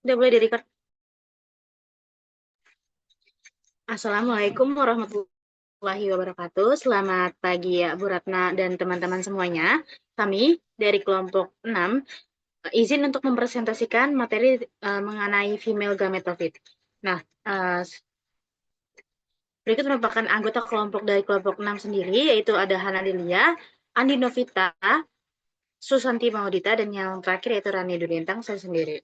Udah boleh di-record. Assalamualaikum warahmatullahi wabarakatuh. Selamat pagi ya Bu Ratna dan teman-teman semuanya. Kami dari kelompok 6 izin untuk mempresentasikan materi mengenai female gametophyte. Nah, berikut merupakan anggota kelompok dari kelompok 6 sendiri, yaitu ada Hana Lilia, Andi Novita, Susanti Maudita, dan yang terakhir yaitu Rani Dudintang, saya sendiri.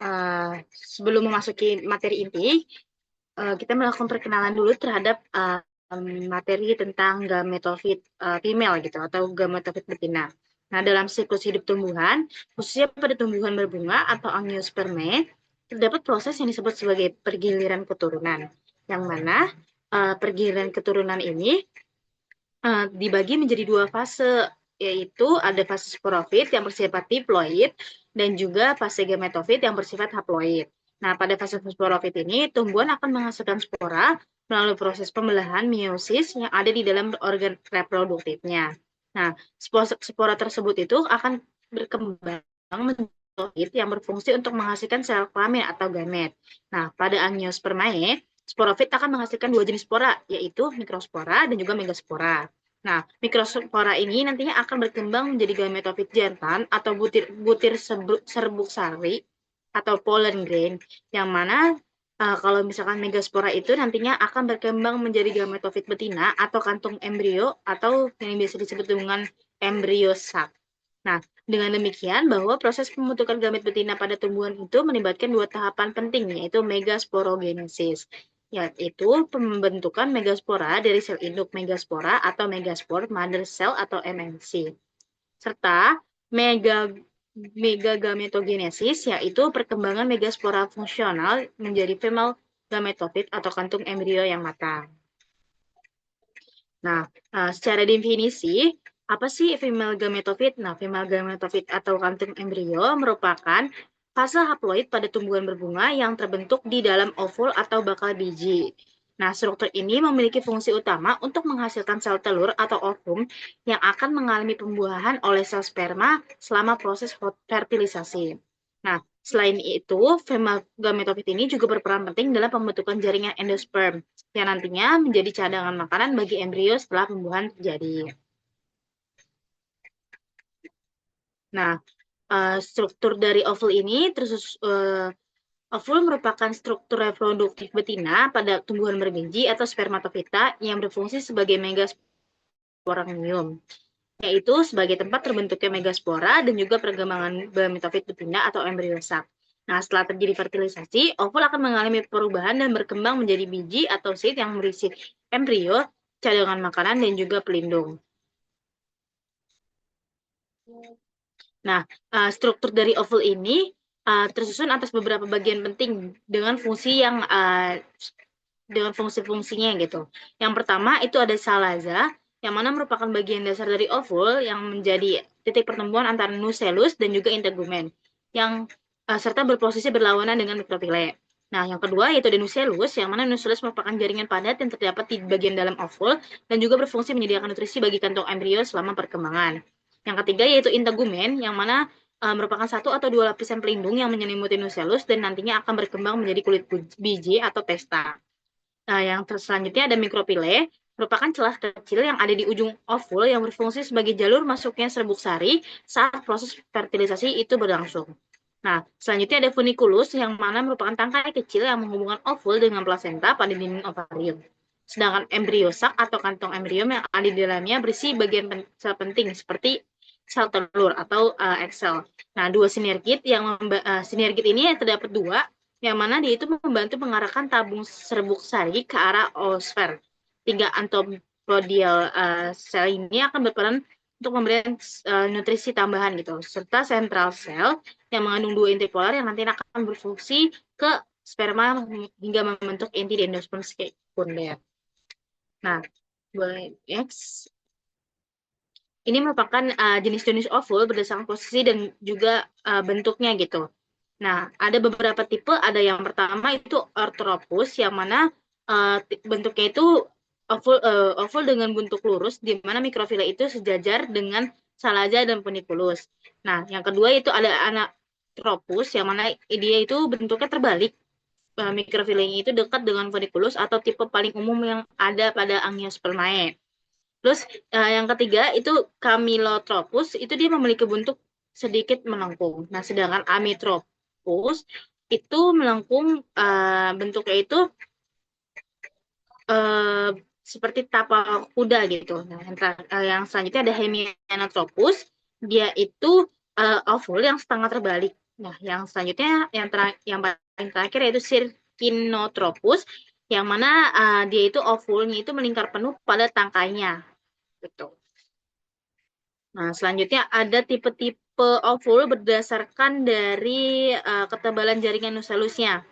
Nah, sebelum memasuki materi inti, kita melakukan perkenalan dulu terhadap materi tentang gametofit female gitu atau gametofit betina. Nah, dalam siklus hidup tumbuhan, khususnya pada tumbuhan berbunga atau angiospermae, terdapat proses yang disebut sebagai pergiliran keturunan, yang mana pergiliran keturunan ini dibagi menjadi dua fase, yaitu ada fase sporofit yang bersifat diploid dan juga fase gametofit yang bersifat haploid. Nah, pada fase sporofit ini, tumbuhan akan menghasilkan spora melalui proses pembelahan meiosis yang ada di dalam organ reproduktifnya. Nah, spora tersebut itu akan berkembang menjadi haploid yang berfungsi untuk menghasilkan sel kelamin atau gamet. Nah, pada angiospermae, sporofit akan menghasilkan dua jenis spora, yaitu mikrospora dan juga megaspora. Nah, mikrospora ini nantinya akan berkembang menjadi gametofit jantan atau butir serbuk sari atau pollen grain, yang mana kalau misalkan megaspora itu nantinya akan berkembang menjadi gametofit betina atau kantung embrio atau yang biasa disebut dengan embrio sac. Nah, dengan demikian bahwa proses pembentukan gamet betina pada tumbuhan itu melibatkan dua tahapan penting, yaitu megasporogenesis, yaitu pembentukan megaspora dari sel induk megaspora atau megaspore mother cell atau MMC, serta megagametogenesis, yaitu perkembangan megaspora fungsional menjadi female gametofit atau kantung embrio yang matang. Nah, secara definisi, apa sih female gametophyte? Nah, female gametophyte atau kantung embrio merupakan fase haploid pada tumbuhan berbunga yang terbentuk di dalam ovul atau bakal biji. Nah, struktur ini memiliki fungsi utama untuk menghasilkan sel telur atau ovum yang akan mengalami pembuahan oleh sel sperma selama proses fertilisasi. Nah, selain itu, female gametophyte ini juga berperan penting dalam pembentukan jaringan endosperm yang nantinya menjadi cadangan makanan bagi embrio setelah pembuahan terjadi. Nah, struktur dari ovul ini ovul merupakan struktur reproduktif betina pada tumbuhan berbiji atau spermatofita yang berfungsi sebagai megasporangium, yaitu sebagai tempat terbentuknya megaspora dan juga perkembangan gametofit betina atau embrio sac. Nah, setelah terjadi fertilisasi, ovul akan mengalami perubahan dan berkembang menjadi biji atau seed yang berisi embrio, cadangan makanan, dan juga pelindung. Nah, struktur dari ovul ini tersusun atas beberapa bagian penting dengan fungsi-fungsinya gitu. Yang pertama itu ada salaza, yang mana merupakan bagian dasar dari ovul yang menjadi titik pertemuan antara nucellus dan juga integumen, yang serta berposisi berlawanan dengan mikrofile. Nah, yang kedua yaitu nucellus, yang mana nucellus merupakan jaringan padat yang terdapat di bagian dalam ovul dan juga berfungsi menyediakan nutrisi bagi kantong embrio selama perkembangan. Yang ketiga yaitu integumen, yang mana merupakan satu atau dua lapisan pelindung yang menyelimuti nucellus dan nantinya akan berkembang menjadi kulit biji atau testa. Nah, yang selanjutnya ada mikropile, merupakan celah kecil yang ada di ujung ovul yang berfungsi sebagai jalur masuknya serbuk sari saat proses fertilisasi itu berlangsung. Nah, selanjutnya ada funiculus yang mana merupakan tangkai kecil yang menghubungkan ovul dengan plasenta pada dinding ovarium. Sedangkan embrio sac atau kantong embrio yang ada di dalamnya berisi bagian sel penting seperti sel telur atau egg cell. Nah, sinergit ini terdapat dua, yang mana dia itu membantu mengarahkan tabung serbuk sari ke arah oosfer. Tiga antopodial sel ini akan berperan untuk memberikan nutrisi tambahan gitu, serta central cell yang mengandung dua inti polar yang nanti akan berfungsi ke sperma hingga membentuk inti di endosperm sekunder. Nah, boleh next. Ini merupakan jenis-jenis ovul berdasarkan posisi dan juga bentuknya gitu. Nah, ada beberapa tipe, ada yang pertama itu orthropus, yang mana bentuknya itu ovul dengan bentuk lurus, di mana mikrofila itu sejajar dengan salaza dan funiculus. Nah, yang kedua itu ada Tropus, yang mana dia itu bentuknya terbalik. Mikrofilenya itu dekat dengan folikulus atau tipe paling umum yang ada pada Angiospermae. Terus yang ketiga itu Camilotropus, itu dia memiliki bentuk sedikit melengkung. Nah, sedangkan Amitropus itu melengkung, bentuknya itu eh, seperti tapal kuda gitu. Nah, yang selanjutnya ada Hemianthropus, dia itu ovul yang setengah terbalik. Nah, yang selanjutnya yang paling terakhir yaitu Circinotropus, yang mana dia itu ovulnya itu melingkar penuh pada tangkainya gitu. Nah, selanjutnya ada tipe-tipe ovul berdasarkan dari ketebalan jaringan nucleusnya.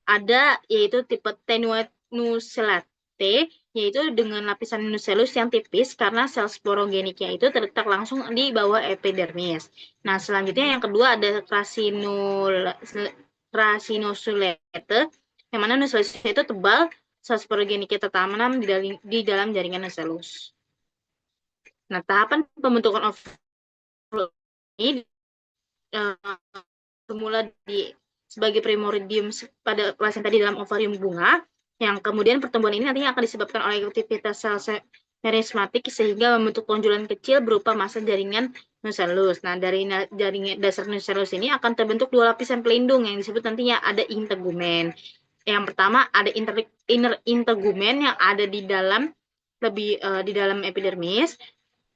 Ada yaitu tipe tenuate nucellate, yaitu dengan lapisan nucellus yang tipis karena sel sporogeniknya itu terletak langsung di bawah epidermis. Nah, selanjutnya yang kedua ada racinosulate, yang mana nucleusnya itu tebal, sel sporogeniknya tertanam di dalam jaringan nucellus. Nah, tahapan pembentukan ini bermula sebagai primordium pada kelas yang tadi dalam ovarium bunga, yang kemudian pertumbuhan ini nantinya akan disebabkan oleh aktivitas sel merismatik sehingga membentuk tonjolan kecil berupa massa jaringan nucellus. Nah, dari jaringan dasar nucellus ini akan terbentuk dua lapisan pelindung yang disebut nantinya ada integumen. Yang pertama ada inner integumen yang ada di dalam epidermis.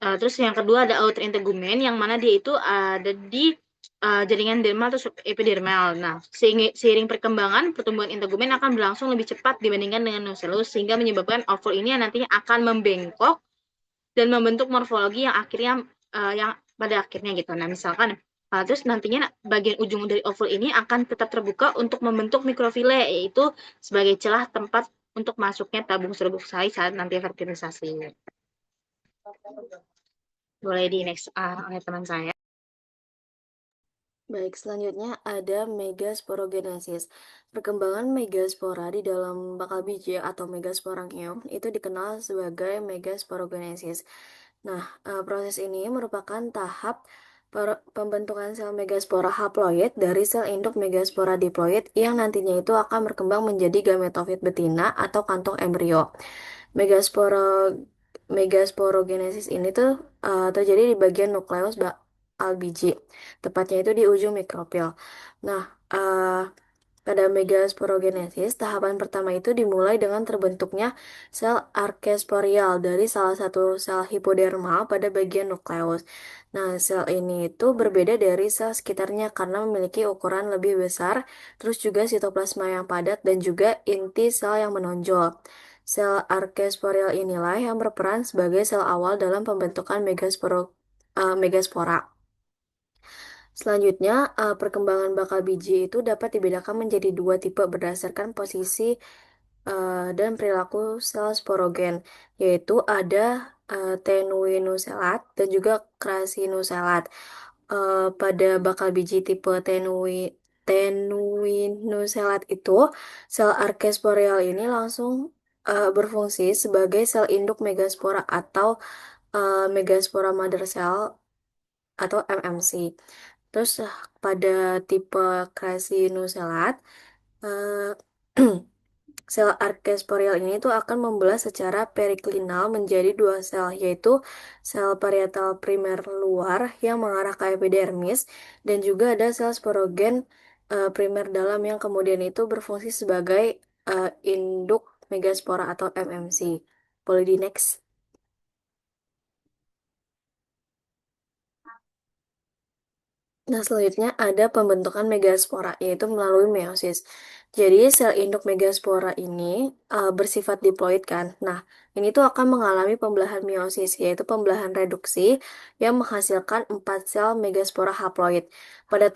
Terus yang kedua ada outer integumen yang mana dia itu ada di jaringan dermal atau subepidermal. Nah, seiring perkembangan pertumbuhan integumen akan berlangsung lebih cepat dibandingkan dengan nucellus sehingga menyebabkan ovul ini nantinya akan membengkok dan membentuk morfologi yang pada akhirnya gitu. Nah, misalkan terus nantinya bagian ujung dari ovul ini akan tetap terbuka untuk membentuk mikrofile, yaitu sebagai celah tempat untuk masuknya tabung serbuk sari saat nanti fertilisasi. Boleh di next oleh teman saya. Baik, selanjutnya ada megasporogenesis. Perkembangan megaspora di dalam bakal biji atau megasporangium itu dikenal sebagai megasporogenesis. Nah, proses ini merupakan tahap pembentukan sel megaspora haploid dari sel induk megaspora diploid yang nantinya itu akan berkembang menjadi gametofit betina atau kantong embrio. Megasporo Megasporogenesis ini tuh terjadi di bagian nukleus biji, tepatnya itu di ujung mikrofil. Nah, pada megasporogenesis, tahapan pertama itu dimulai dengan terbentuknya sel arkesporial dari salah satu sel hipodermal pada bagian nukleus. Nah, sel ini itu berbeda dari sel sekitarnya karena memiliki ukuran lebih besar, terus juga sitoplasma yang padat dan juga inti sel yang menonjol. Sel arkesporial inilah yang berperan sebagai sel awal dalam pembentukan megaspora. Selanjutnya, perkembangan bakal biji itu dapat dibedakan menjadi dua tipe berdasarkan posisi dan perilaku sel sporogen, yaitu ada tenuinuselat dan juga krasinuselat. Pada bakal biji tipe tenuinuselat itu, sel arkesporeal ini langsung berfungsi sebagai sel induk megaspora atau megaspora mother cell atau MMC. Terus pada tipe Crasinuselat, eh, sel arkesporeal ini tuh akan membelah secara periklinal menjadi dua sel, yaitu sel parietal primer luar yang mengarah ke epidermis, dan juga ada sel sporogen primer dalam yang kemudian itu berfungsi sebagai induk megaspora atau MMC. Boleh di next. Nah, selanjutnya ada pembentukan megaspora, yaitu melalui meiosis. Jadi, sel induk megaspora ini bersifat diploid kan. Nah, ini tuh akan mengalami pembelahan meiosis, yaitu pembelahan reduksi yang menghasilkan 4 sel megaspora haploid. Pada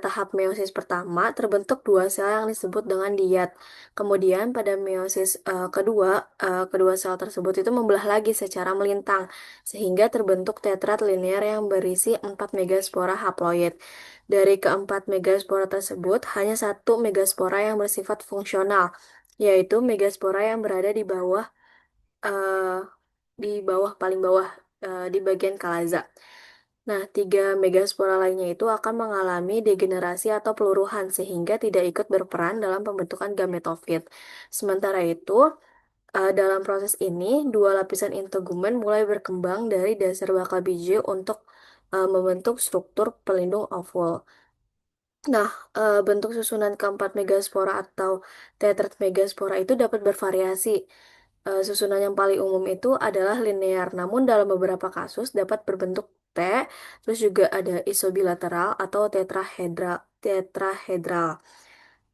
tahap meiosis pertama, terbentuk dua sel yang disebut dengan diat. Kemudian, pada meiosis kedua sel tersebut itu membelah lagi secara melintang sehingga terbentuk tetrat linear yang berisi 4 megaspora haploid. Dari keempat megaspora tersebut, hanya satu megaspora yang bersifat fungsional, yaitu megaspora yang berada eh, di bawah paling bawah di bagian kalaza. Nah, 3 megaspora lainnya itu akan mengalami degenerasi atau peluruhan sehingga tidak ikut berperan dalam pembentukan gametofit. Sementara itu, dalam proses ini, 2 lapisan integumen mulai berkembang dari dasar bakal biji untuk membentuk struktur pelindung ovul. Nah, bentuk susunan keempat megaspora atau tetrat megaspora itu dapat bervariasi. Susunan yang paling umum itu adalah linear, namun dalam beberapa kasus dapat berbentuk T, terus juga ada isobilateral atau tetrahedral. Tetrahedral.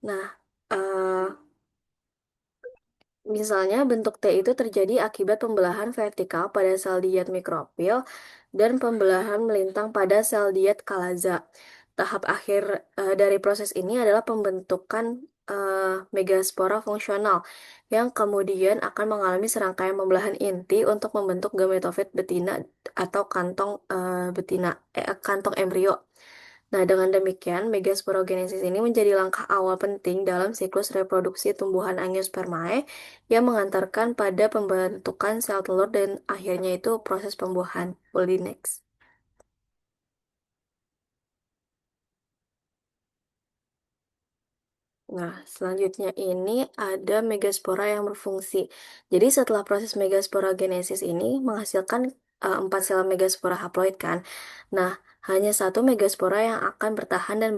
Nah, eh, misalnya bentuk T itu terjadi akibat pembelahan vertikal pada sel diet mikrofil dan pembelahan melintang pada sel diet kalaza. Tahap akhir dari proses ini adalah pembentukan megaspora fungsional yang kemudian akan mengalami serangkaian pembelahan inti untuk membentuk gametofit betina atau kantong embrio. Nah, dengan demikian, megasporogenesis ini menjadi langkah awal penting dalam siklus reproduksi tumbuhan angiospermae yang mengantarkan pada pembentukan sel telur dan akhirnya itu proses pembuahan. Boleh next. Nah, selanjutnya ini ada megaspora yang berfungsi. Jadi setelah proses megasporogenesis ini menghasilkan 4 sel megaspora haploid kan. Nah, hanya 1 megaspora yang akan bertahan dan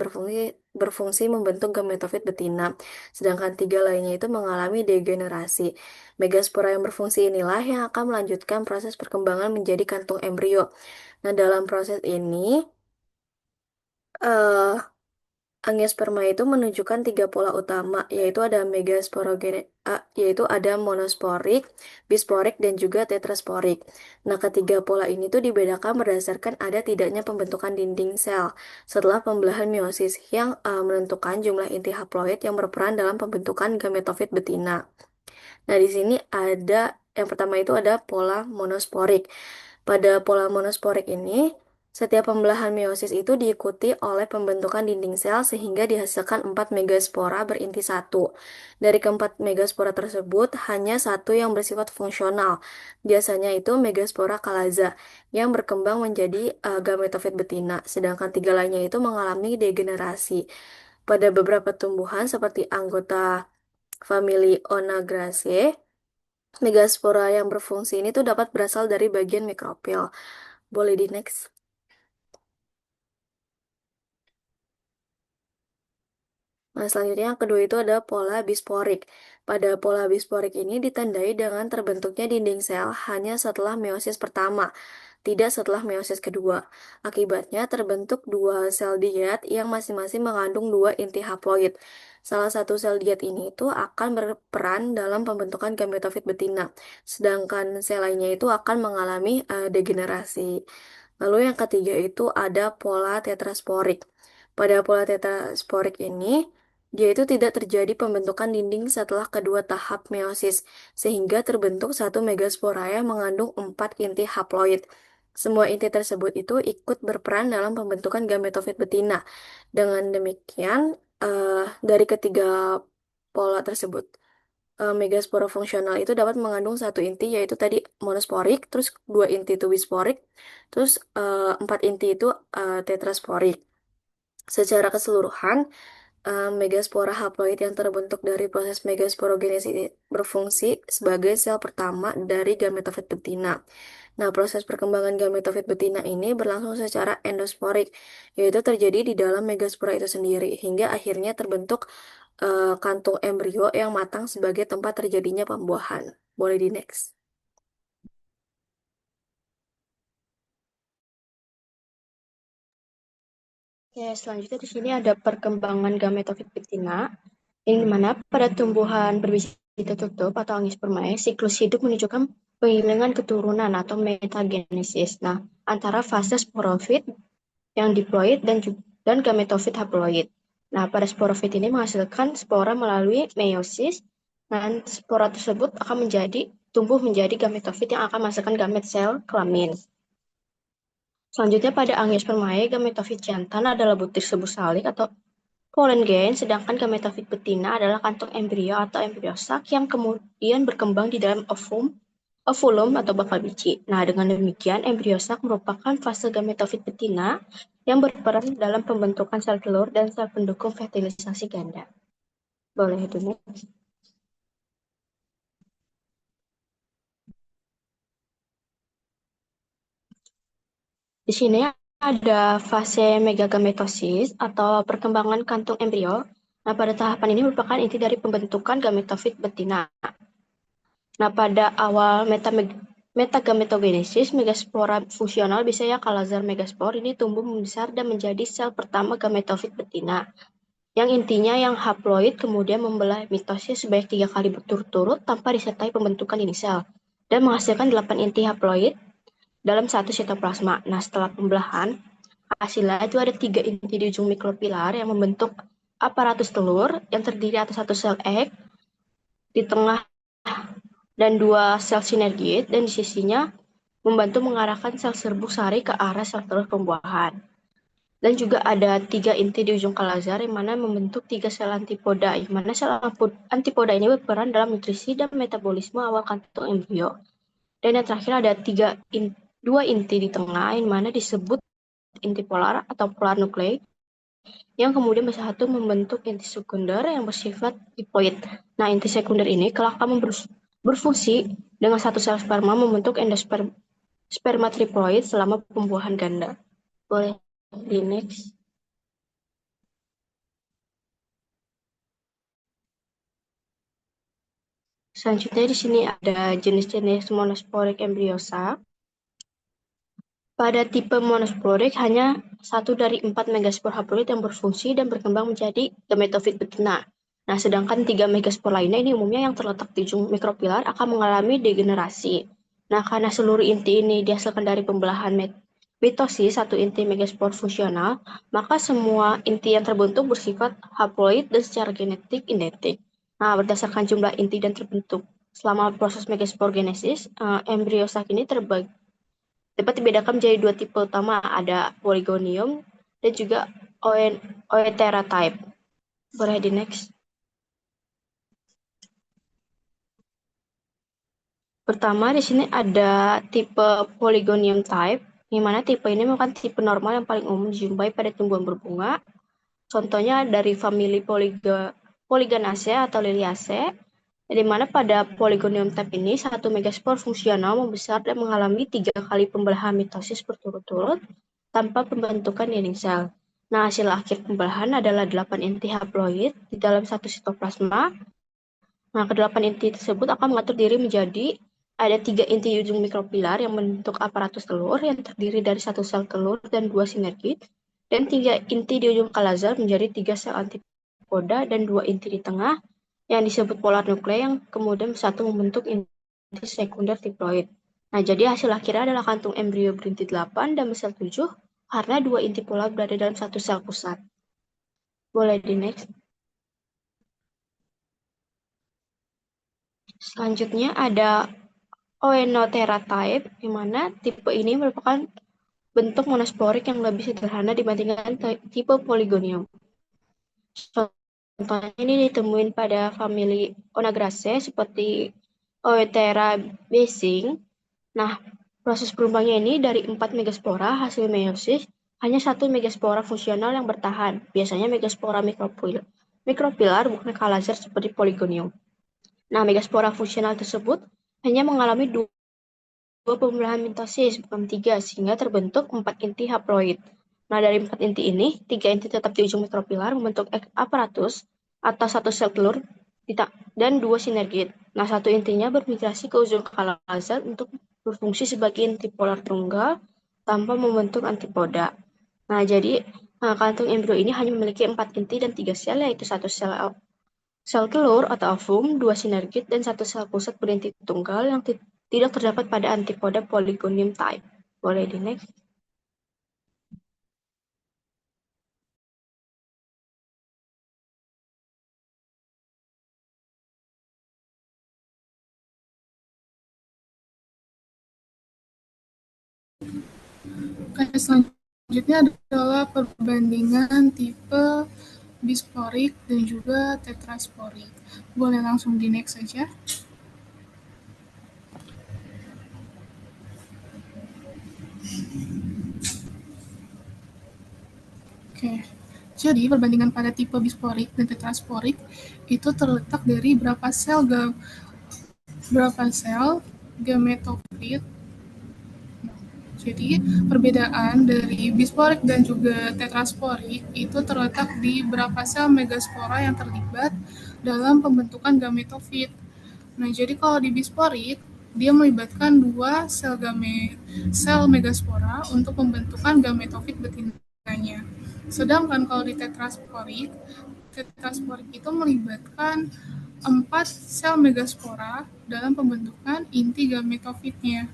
berfungsi membentuk gametofit betina. Sedangkan 3 lainnya itu mengalami degenerasi. Megaspora yang berfungsi inilah yang akan melanjutkan proses perkembangan menjadi kantung embrio. Nah, dalam proses ini eh angiosperma itu menunjukkan 3 pola utama, yaitu ada yaitu ada monosporik, bisporik, dan juga tetrasporik. Nah, ketiga pola ini tuh dibedakan berdasarkan ada tidaknya pembentukan dinding sel setelah pembelahan meiosis yang menentukan jumlah inti haploid yang berperan dalam pembentukan gametofit betina. Nah, di sini ada yang pertama itu ada pola monosporik. Pada pola monosporik ini, setiap pembelahan meiosis itu diikuti oleh pembentukan dinding sel sehingga dihasilkan 4 megaspora berinti satu. Dari keempat megaspora tersebut, hanya satu yang bersifat fungsional. Biasanya itu megaspora kalaza yang berkembang menjadi gametofit betina, sedangkan 3 lainnya itu mengalami degenerasi. Pada beberapa tumbuhan seperti anggota famili Onagraceae, megaspora yang berfungsi ini tuh dapat berasal dari bagian mikrofil. Boleh di next. Nah, selanjutnya yang kedua itu ada pola bisporik. Pada pola bisporik ini ditandai dengan terbentuknya dinding sel hanya setelah meiosis pertama, tidak setelah meiosis kedua. Akibatnya terbentuk 2 sel diet yang masing-masing mengandung 2 inti haploid. Salah satu sel diet ini itu akan berperan dalam pembentukan gametofit betina, sedangkan sel lainnya itu akan mengalami degenerasi. Lalu yang ketiga itu ada pola tetrasporik. Pada pola tetrasporik ini, dia itu tidak terjadi pembentukan dinding setelah kedua tahap meiosis, sehingga terbentuk 1 megaspora yang mengandung 4 inti haploid. Semua inti tersebut itu ikut berperan dalam pembentukan gametofit betina. Dengan demikian, dari ketiga pola tersebut, megaspora fungsional itu dapat mengandung 1 inti, yaitu tadi monosporik, terus 2 inti itu bisporik, terus 4 inti itu tetrasporik. Secara keseluruhan, megaspora haploid yang terbentuk dari proses megasporogenesis ini berfungsi sebagai sel pertama dari gametofit betina. Nah, proses perkembangan gametofit betina ini berlangsung secara endosporik, yaitu terjadi di dalam megaspora itu sendiri, hingga akhirnya terbentuk kantung embrio yang matang sebagai tempat terjadinya pembuahan. Boleh di next. Oke, selanjutnya di sini ada perkembangan gametofit betina, yang dimana pada tumbuhan berbiji tertutup atau angiospermae, siklus hidup menunjukkan pengilingan keturunan atau metagenesis. Nah, antara fase sporofit yang diploid dan gametofit haploid. Nah, pada sporofit ini menghasilkan spora melalui meiosis, dan spora tersebut akan tumbuh menjadi gametofit yang akan menghasilkan gamet sel kelamin. Selanjutnya pada angiospermae, gametofit jantan adalah butir sebusalik atau polen gain, sedangkan gametofit betina adalah kantong embrio atau embriosak yang kemudian berkembang di dalam ovulum atau bakal biji. Nah, dengan demikian embriosak merupakan fase gametofit betina yang berperan dalam pembentukan sel telur dan sel pendukung fertilisasi ganda. Boleh dulu. Di sini ada fase megagametosis atau perkembangan kantung embrio. Nah, pada tahapan ini merupakan inti dari pembentukan gametofit betina. Nah, pada awal metagametogenesis, megaspora fungsional biasanya Calazar megaspore ini tumbuh membesar dan menjadi sel pertama gametofit betina. Yang intinya yang haploid kemudian membelah mitosis sebanyak 3 kali berturut-turut tanpa disertai pembentukan ini sel dan menghasilkan 8 inti haploid dalam satu sitoplasma. Nah, setelah pembelahan, hasilnya itu ada 3 inti di ujung mikropilar yang membentuk aparatus telur yang terdiri atas satu sel egg di tengah dan 2 sel sinergid dan di sisinya membantu mengarahkan sel serbuk sari ke arah sel telur pembuahan. Dan juga ada 3 inti di ujung kalazar yang mana membentuk 3 sel antipoda, yang mana sel antipoda ini berperan dalam nutrisi dan metabolisme awal kantung embrio. Dan yang terakhir ada 2 inti di tengah yang mana disebut inti polar atau polar nuklei yang kemudian bersatu membentuk inti sekunder yang bersifat diploid. Nah, inti sekunder ini kelak akan berfungsi dengan satu sel sperma membentuk endosperma triploid selama pembuahan ganda. Boleh di next. Selanjutnya di sini ada jenis-jenis monosporik embryosa. Pada tipe monosporik hanya 1 dari 4 megaspor haploid yang berfungsi dan berkembang menjadi gametofit betina. Nah, sedangkan 3 megaspor lainnya ini umumnya yang terletak di ujung mikropilar akan mengalami degenerasi. Nah, karena seluruh inti ini dihasilkan dari pembelahan mitosis satu inti megaspor fungsional, maka semua inti yang terbentuk bersifat haploid dan secara genetik identik. Nah, berdasarkan jumlah inti dan terbentuk selama proses megasporogenesis, embriosak ini dapat dibedakan menjadi 2 tipe utama, ada Polygonium dan juga Oetera type. Boleh di next. Pertama di sini ada tipe Polygonium type, di mana tipe ini merupakan tipe normal yang paling umum dijumpai pada tumbuhan berbunga. Contohnya dari famili Polyganaceae atau Liliaceae, di mana pada Polygonium type ini satu megaspor fungsional membesar dan mengalami 3 kali pembelahan mitosis berturut-turut tanpa pembentukan dinding sel. Nah, hasil akhir pembelahan adalah 8 inti haploid di dalam satu sitoplasma. Nah, kedelapan inti tersebut akan mengatur diri menjadi ada 3 inti di ujung mikropilar yang membentuk aparatus telur yang terdiri dari satu sel telur dan 2 sinergid, dan 3 inti di ujung kalazar menjadi 3 sel antipoda dan 2 inti di tengah yang disebut polar nuklei yang kemudian bersatu membentuk inti sekunder diploid. Nah, jadi hasil akhirnya adalah kantung embrio berinti 8 dan bersel 7 karena 2 inti polar berada dalam satu sel pusat. Boleh di next. Selanjutnya ada Oenotera type, di mana tipe ini merupakan bentuk monosporik yang lebih sederhana dibandingkan tipe Polygonium. Contohnya ini ditemuin pada famili Onagraceae seperti Oetera basing. Nah, proses berkembangnya ini dari 4 megaspora hasil meiosis, hanya 1 megaspora fungsional yang bertahan. Biasanya megaspora mikropilar bukan kalazar seperti Polygonium. Nah, megaspora fungsional tersebut hanya mengalami 2 pembelahan mitosis, bukan 3, sehingga terbentuk 4 inti haploid. Nah, dari 4 inti ini, 3 inti tetap di ujung mikropilar membentuk aparatus atau satu sel telur dan 2 sinergid. Nah, satu intinya bermigrasi ke ujung kalazar untuk berfungsi sebagai inti polar tunggal tanpa membentuk antipoda. Nah, jadi kantung embrio ini hanya memiliki 4 inti dan 3 sel, yaitu satu sel telur atau ovum, 2 sinergid, dan satu sel pusat berinti tunggal yang tidak terdapat pada antipoda Polygonium type. Boleh di next. Selanjutnya adalah perbandingan tipe bisporik dan juga tetrasporik. Boleh langsung di next saja. Oke, jadi perbandingan pada tipe bisporik dan tetrasporik itu terletak dari berapa sel gametofit. Jadi perbedaan dari bisporik dan juga tetrasporik itu terletak di berapa sel megaspora yang terlibat dalam pembentukan gametofit. Nah, jadi kalau di bisporik dia melibatkan dua sel megaspora untuk pembentukan gametofit betinanya. Sedangkan kalau di tetrasporik itu melibatkan 4 sel megaspora dalam pembentukan inti gametofitnya.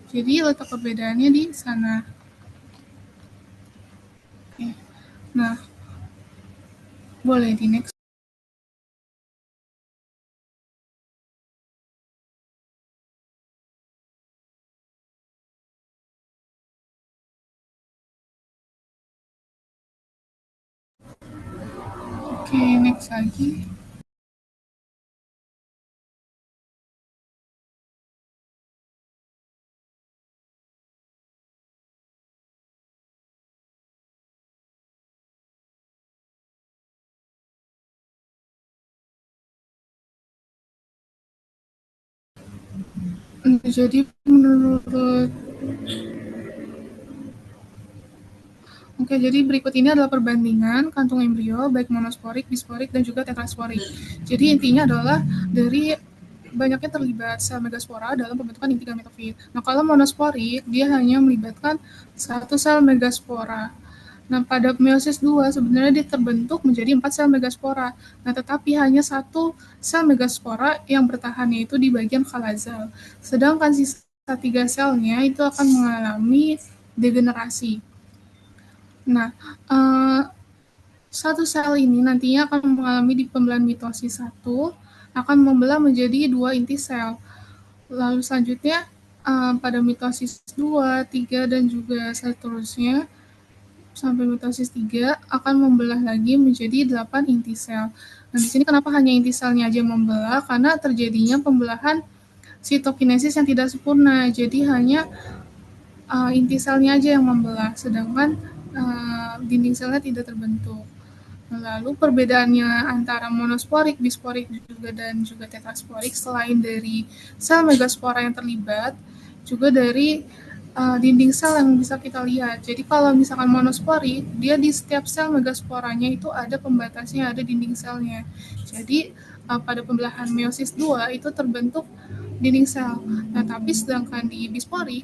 Jadi letak perbedaannya di sana. Oke. Nah, boleh di next. Oke, next lagi. Jadi menurut Oke, jadi berikut ini adalah perbandingan kantung embrio baik monosporik, bisporik, dan juga tetrasporik. Jadi intinya adalah dari banyaknya terlibat sel megaspora dalam pembentukan inti gametofit. Nah, kalau monosporik dia hanya melibatkan satu sel megaspora. Nah, pada meiosis 2 sebenarnya dia terbentuk menjadi 4 sel megaspora. Nah, tetapi hanya satu sel megaspora yang bertahan yaitu di bagian kalazal. Sedangkan sisa 3 selnya itu akan mengalami degenerasi. Nah, satu sel ini nantinya akan mengalami di pembelahan mitosis 1 akan membelah menjadi 2 inti sel. Lalu selanjutnya pada mitosis 2, 3, dan juga seterusnya sampai mitosis 3 akan membelah lagi menjadi 8 inti sel. Nah, di sini kenapa hanya inti selnya aja membelah? Karena terjadinya pembelahan sitokinesis yang tidak sempurna. Jadi hanya inti selnya aja yang membelah, sedangkan dinding selnya tidak terbentuk. Lalu perbedaannya antara monosporik, bisporik, dan juga tetrasporik selain dari sel megaspora yang terlibat, juga dari dinding sel yang bisa kita lihat. Jadi kalau misalkan monosporik, dia di setiap sel megasporanya itu ada pembatasnya, ada dinding selnya. Jadi pada pembelahan meiosis 2 itu terbentuk dinding sel. Nah, tapi sedangkan di bisporik,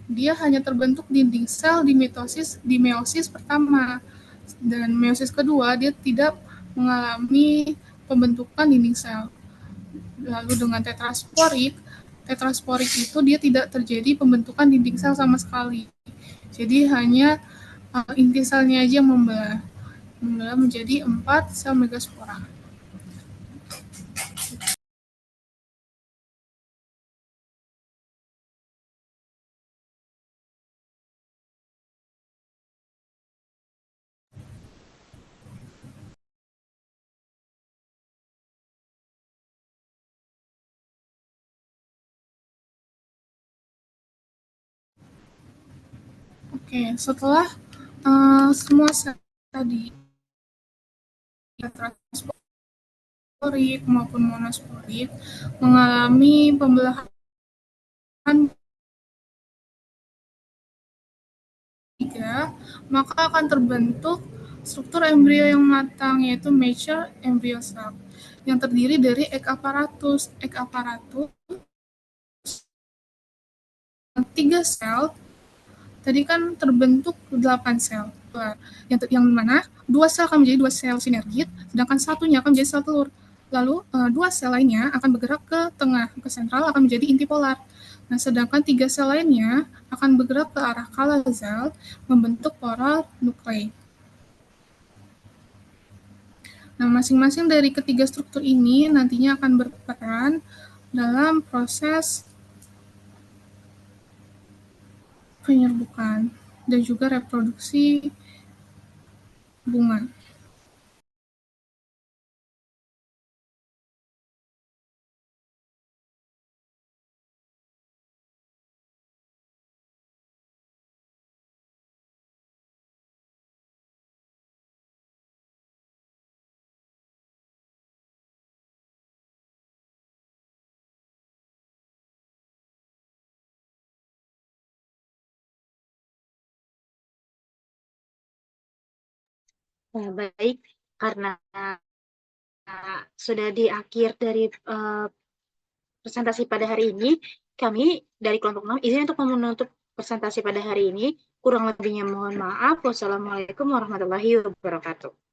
dia hanya terbentuk dinding sel di meiosis pertama, dan meiosis kedua dia tidak mengalami pembentukan dinding sel. Lalu dengan tetrasporik itu dia tidak terjadi pembentukan dinding sel sama sekali. Jadi hanya inti selnya aja yang membelah menjadi 4 sel megaspora. Oke, setelah semua sel tadi tetrasporik maupun monosporik mengalami pembelahan tiga, maka akan terbentuk struktur embrio yang matang, yaitu mature embryo sac, yang terdiri dari egg apparatus. Egg apparatus 3 sel, tadi kan terbentuk 8 sel. Yang mana 2 sel akan menjadi 2 sel sinergit, sedangkan satunya akan menjadi sel telur. Lalu 2 sel lainnya akan bergerak ke tengah, ke sentral akan menjadi inti polar. Nah, sedangkan 3 sel lainnya akan bergerak ke arah kalazal membentuk polar nuklei. Nah, masing-masing dari ketiga struktur ini nantinya akan berperan dalam proses penyerbukan dan juga reproduksi bunga. Baik, karena sudah di akhir dari presentasi pada hari ini, kami dari kelompok 6 izin untuk menutup presentasi pada hari ini. Kurang lebihnya mohon maaf. Wassalamualaikum warahmatullahi wabarakatuh.